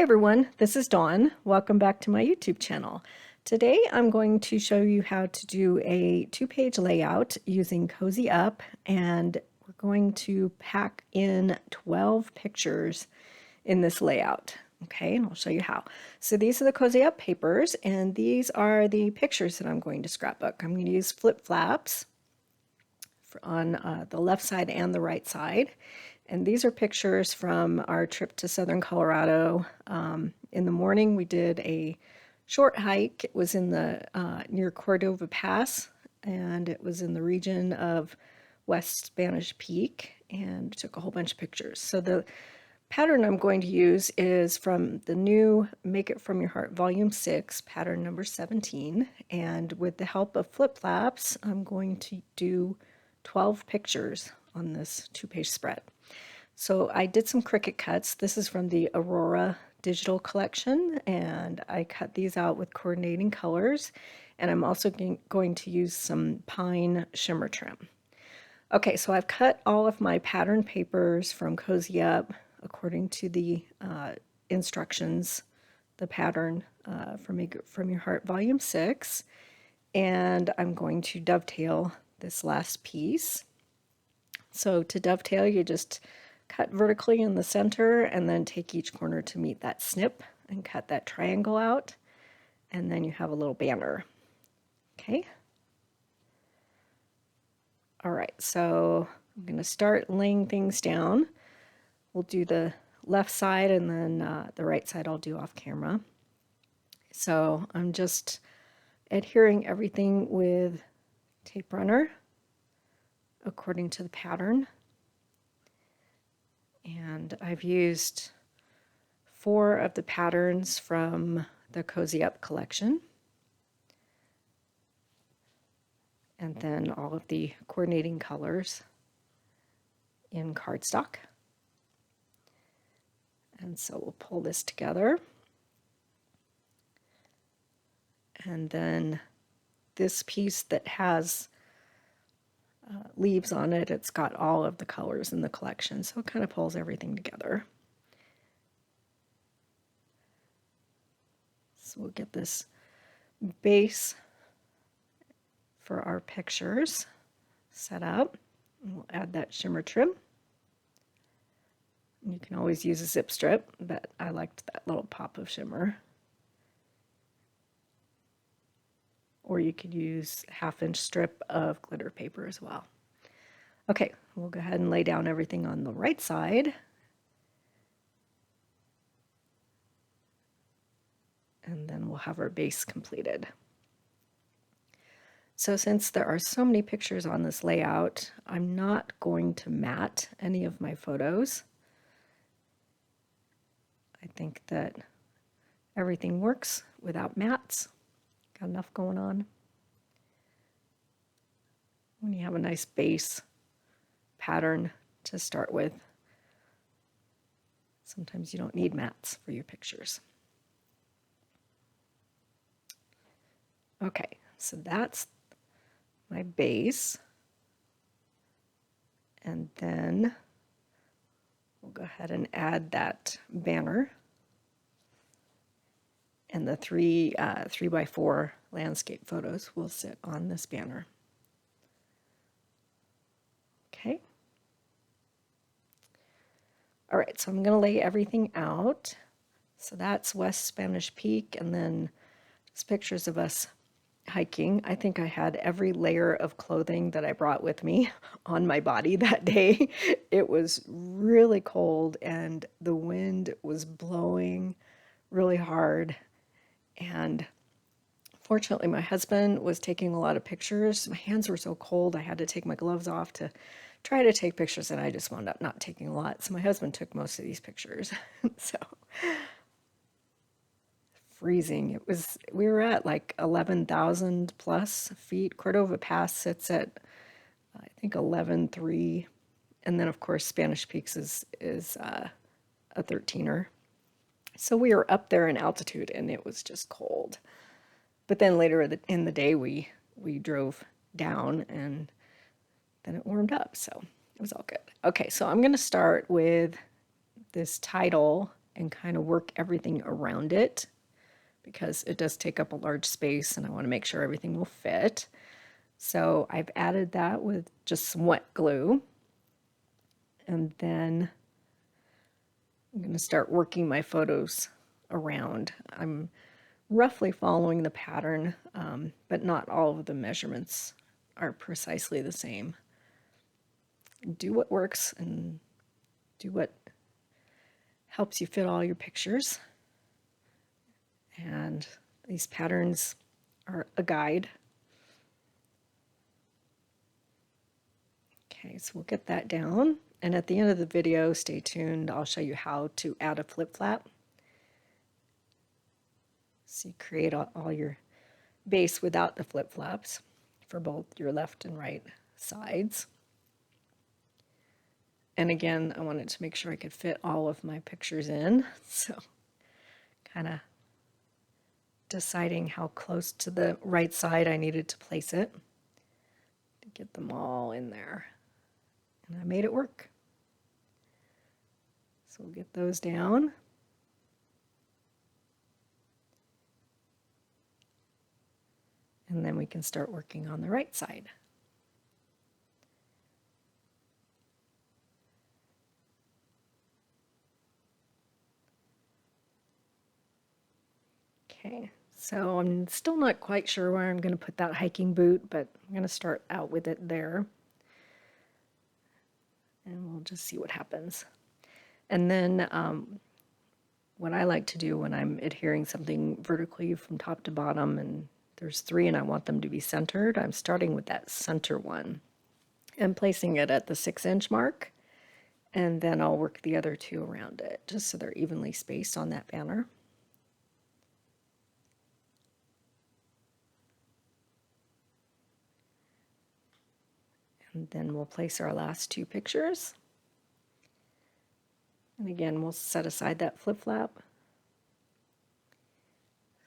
everyone, this is Dawn. Welcome back to my YouTube channel. Today I'm going to show you how to do a two-page layout using Cozy Up, and we're going to pack in 12 pictures in this layout. Okay, and I'll show you how. So these are the Cozy Up papers, and these are the pictures that I'm going to scrapbook. I'm going to use flip flaps on the left side and the right side. And these are pictures from our trip to southern Colorado. In the morning, we did a short hike. It was in the near Cordova Pass, and it was in the region of West Spanish Peak, and took a whole bunch of pictures. So the pattern I'm going to use is from the new Make It From Your Heart Volume 6, pattern number 17. And with the help of flip flaps, I'm going to do 12 pictures on this two-page spread. So I did some Cricut cuts. This is from the Aurora digital collection, and I cut these out with coordinating colors, and I'm also going to use some pine shimmer trim. Okay, so I've cut all of my pattern papers from Cozy Up according to the instructions, the pattern from Make It From Your Heart Volume 6, and I'm going to dovetail this last piece. So to dovetail, you just cut vertically in the center and then take each corner to meet that snip and cut that triangle out, and then you have a little banner. Okay. All right, so I'm going to start laying things down. We'll do the left side, and then the right side I'll do off camera. So I'm just adhering everything with tape runner according to the pattern. And I've used 4 of the patterns from the Cozy Up collection, and then all of the coordinating colors in cardstock. And so we'll pull this together, and then this piece that has leaves on it, it's got all of the colors in the collection, so it kind of pulls everything together. So we'll get this base for our pictures set up, and we'll add that shimmer trim. You can always use a zip strip, but I liked that little pop of shimmer. Or you could use a 1/2-inch strip of glitter paper as well. Okay, we'll go ahead and lay down everything on the right side. And then we'll have our base completed. So since there are so many pictures on this layout, I'm not going to mat any of my photos. I think that everything works without mats. Got enough going on. When you have a nice base pattern to start with, sometimes you don't need mats for your pictures. Okay, so that's my base. And then we'll go ahead and add that banner. And the 3x4 landscape photos will sit on this banner. Okay. All right, so I'm going to lay everything out. So that's West Spanish Peak, and then just pictures of us hiking. I think I had every layer of clothing that I brought with me on my body that day. It was really cold, and the wind was blowing really hard. And fortunately, my husband was taking a lot of pictures. My hands were so cold, I had to take my gloves off to try to take pictures, and I just wound up not taking a lot. So my husband took most of these pictures. So freezing. We were at like 11,000 plus feet. Cordova Pass sits at, I think, 11,300. And then, of course, Spanish Peaks is a 13er. So we were up there in altitude, and it was just cold. But then later in the day, we drove down, and then it warmed up, so it was all good. Okay, so I'm going to start with this title and kind of work everything around it because it does take up a large space and I want to make sure everything will fit. So I've added that with just some wet glue. And then I'm going to start working my photos around. I'm roughly following the pattern, but not all of the measurements are precisely the same. Do what works and do what helps you fit all your pictures. And these patterns are a guide. Okay, so we'll get that down. And at the end of the video, stay tuned, I'll show you how to add a flip flap. So you create all your base without the flip flaps for both your left and right sides. And again, I wanted to make sure I could fit all of my pictures in, so kind of deciding how close to the right side I needed to place it to get them all in there. And I made it work. So we'll get those down. And then we can start working on the right side. Okay, so I'm still not quite sure where I'm going to put that hiking boot, but I'm going to start out with it there. And we'll just see what happens. And then what I like to do when I'm adhering something vertically from top to bottom, and there's 3 and I want them to be centered, I'm starting with that center one and placing it at the 6-inch mark. And then I'll work the other 2 around it, just so they're evenly spaced on that banner. And then we'll place our last 2 pictures. And again, we'll set aside that flip flap.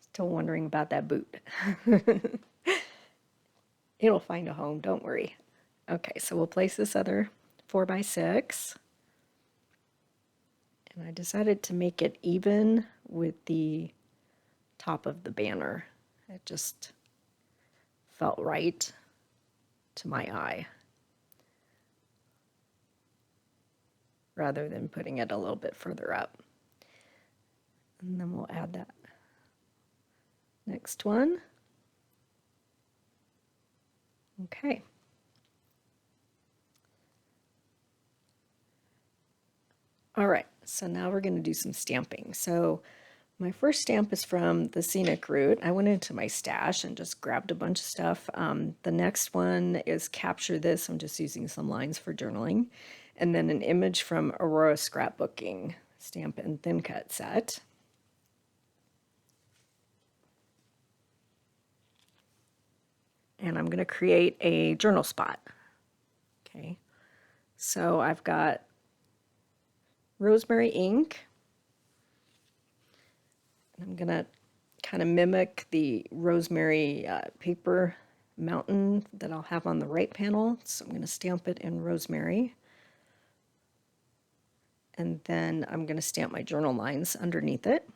Still wondering about that boot. It'll find a home, don't worry. Okay, so we'll place this other 4x6. And I decided to make it even with the top of the banner. It just felt right to my eye, rather than putting it a little bit further up. And then we'll add that next one. Okay. All right, so now we're going to do some stamping. So my first stamp is from the Scenic Route. I went into my stash and just grabbed a bunch of stuff. The next one is Capture This. I'm just using some lines for journaling. And then an image from Aurora Scrapbooking Stamp and Thin Cut set. And I'm going to create a journal spot. Okay, so I've got rosemary ink. And I'm going to kind of mimic the rosemary paper mountain that I'll have on the right panel. So I'm going to stamp it in rosemary. And then I'm going to stamp my journal lines underneath it.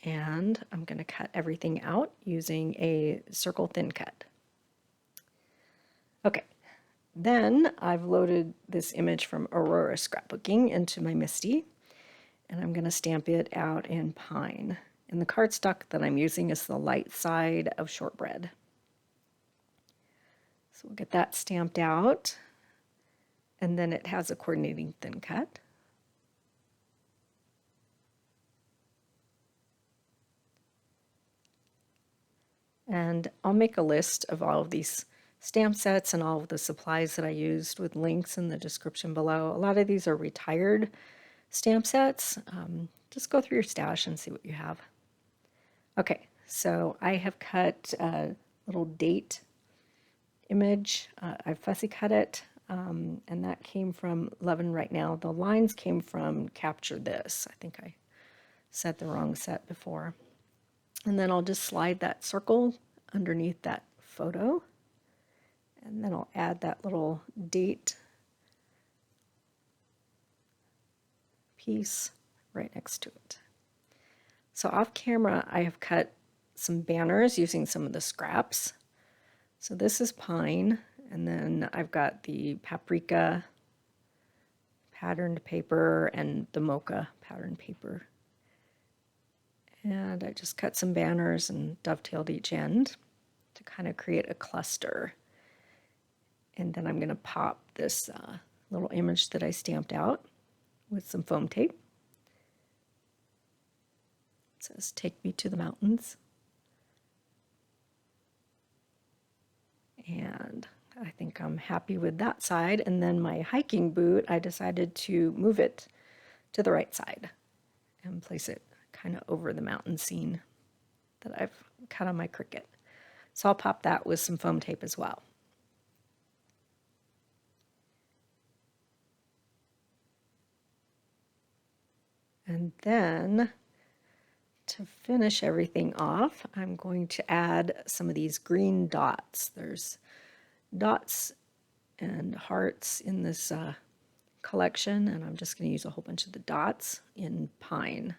And I'm going to cut everything out using a circle thin cut. Okay, then I've loaded this image from Aurora Scrapbooking into my MISTI, and I'm going to stamp it out in pine. And the cardstock that I'm using is the light side of shortbread. So we'll get that stamped out, and then it has a coordinating thin cut. And I'll make a list of all of these stamp sets and all of the supplies that I used with links in the description below. A lot of these are retired stamp sets. Just go through your stash and see what you have. Okay, so I have cut a little date image. I fussy cut it, and that came from Love and Right Now. The lines came from Capture This. I think I said the wrong set before. And then I'll just slide that circle underneath that photo. And then I'll add that little date piece right next to it. So off camera, I have cut some banners using some of the scraps. So this is pine, and then I've got the paprika patterned paper and the mocha patterned paper. And I just cut some banners and dovetailed each end to kind of create a cluster. And then I'm going to pop this little image that I stamped out with some foam tape. It says, "Take me to the mountains." And I think I'm happy with that side. And then my hiking boot, I decided to move it to the right side and place it kind of over the mountain scene that I've cut on my Cricut. So I'll pop that with some foam tape as well. And then to finish everything off, I'm going to add some of these green dots. There's dots and hearts in this collection, and I'm just going to use a whole bunch of the dots in pine.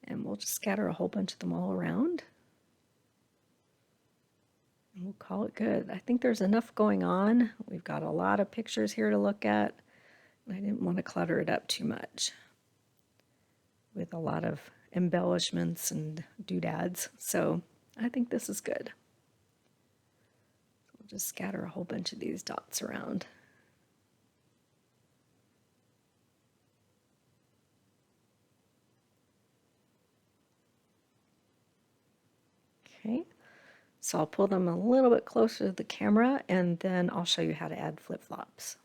And we'll just scatter a whole bunch of them all around. And we'll call it good. I think there's enough going on. We've got a lot of pictures here to look at. I didn't want to clutter it up too much with a lot of embellishments and doodads. So I think this is good. We'll just scatter a whole bunch of these dots around. Okay, so I'll pull them a little bit closer to the camera, and then I'll show you how to add flip-flops.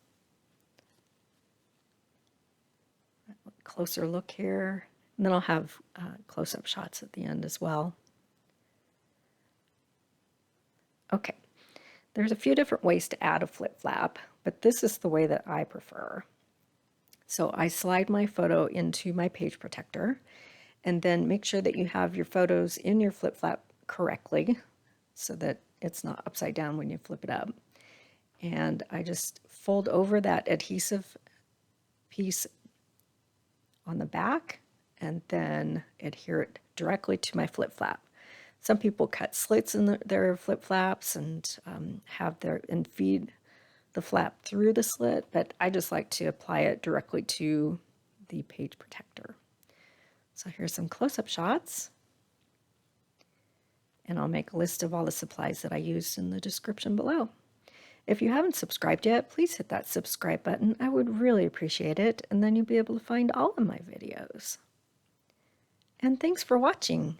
Closer look here, and then I'll have close-up shots at the end as well. Okay, there's a few different ways to add a flip-flap, but this is the way that I prefer. So I slide my photo into my page protector, and then make sure that you have your photos in your flip-flap correctly so that it's not upside down when you flip it up. And I just fold over that adhesive piece on the back and then adhere it directly to my flip-flap. Some people cut slits in their flip-flaps and and feed the flap through the slit, but I just like to apply it directly to the page protector. So here's some close-up shots, and I'll make a list of all the supplies that I used in the description below. If you haven't subscribed yet, please hit that subscribe button. I would really appreciate it, and then you'll be able to find all of my videos. And thanks for watching.